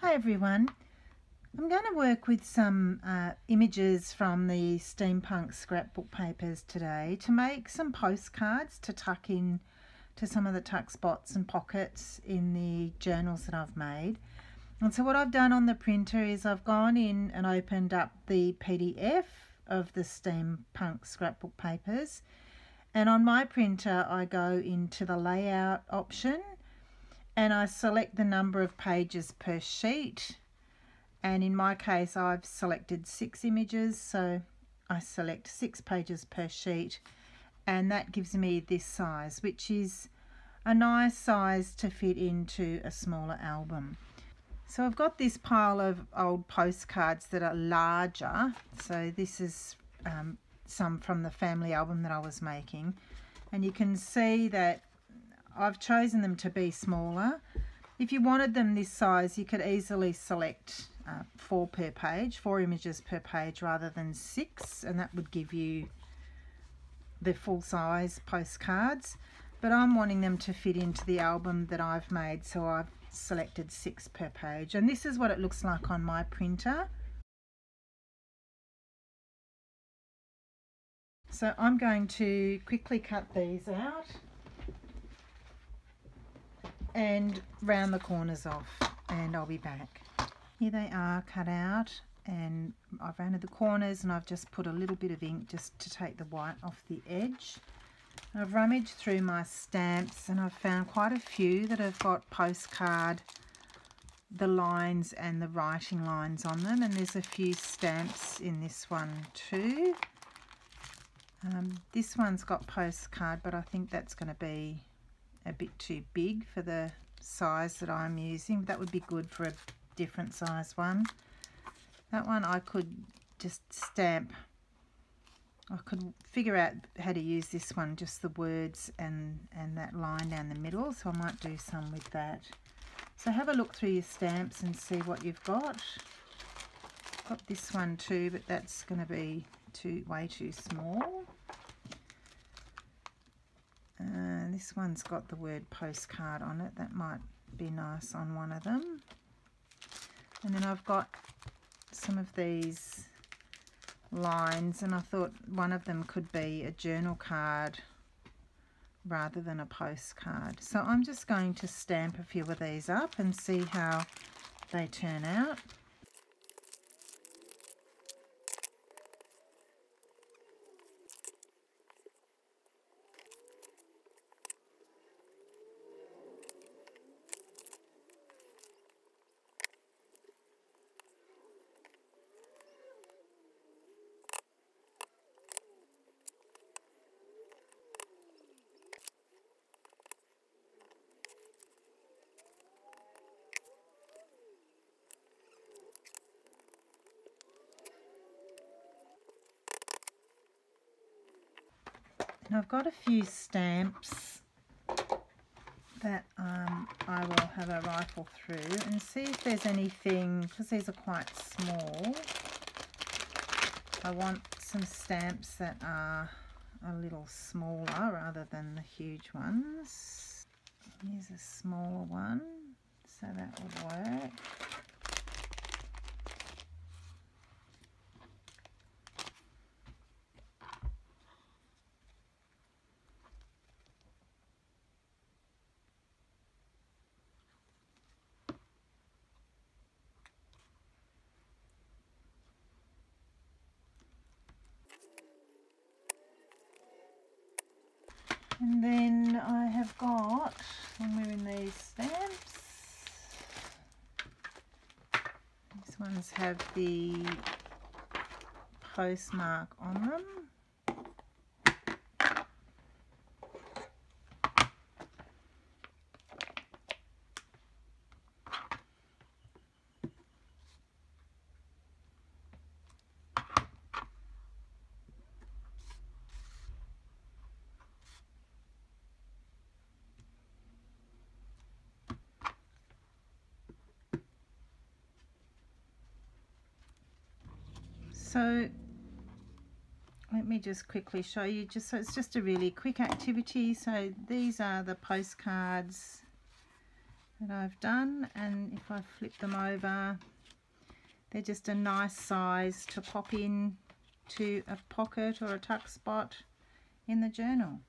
Hi everyone, I'm going to work with some images from the steampunk scrapbook papers today to make some postcards to tuck in to some of the tuck spots and pockets in the journals that I've made. And so what I've done on the printer is I've gone in and opened up the PDF of the steampunk scrapbook papers, and on my printer I go into the layout option and I select the number of pages per sheet, and in my case I've selected 6 images, so I select 6 pages per sheet, and that gives me this size, which is a nice size to fit into a smaller album. So I've got this pile of old postcards that are larger, so this is some from the family album that I was making, and you can see that I've chosen them to be smaller. If you wanted them this size, you could easily select 4 per page, 4 images per page rather than 6, and that would give you the full size postcards. But I'm wanting them to fit into the album that I've made, so I've selected 6 per page, and this is what it looks like on my printer. So I'm going to quickly cut these out and round the corners off, and I'll be back. Here they are cut out, and I've rounded the corners, and I've just put a little bit of ink just to take the white off the edge. I've rummaged through my stamps and I've found quite a few that have got postcard, the lines and the writing lines on them, and there's a few stamps in this one too. This one's got postcard, but I think that's going to be a bit too big for the size that I'm using. That would be good for a different size one. That one I could just stamp. I could figure out how to use this one, just the words and that line down the middle, so I might do some with that. So have a look through your stamps and see what you've got. Got this one too, but that's going to be way too small. This one's got the word postcard on it. That might be nice on one of them. And then I've got some of these lines, and I thought one of them could be a journal card rather than a postcard. So I'm just going to stamp a few of these up and see how they turn out. And I've got a few stamps that I will have a rifle through and see if there's anything, because these are quite small. I want some stamps that are a little smaller rather than the huge ones. Here's a smaller one, so that would work. And then I have got, when we're in these stamps, these ones have the postmark on them. So let me just quickly show you, just so it's just a really quick activity. So these are the postcards that I've done, and if I flip them over, they're just a nice size to pop in to a pocket or a tuck spot in the journal.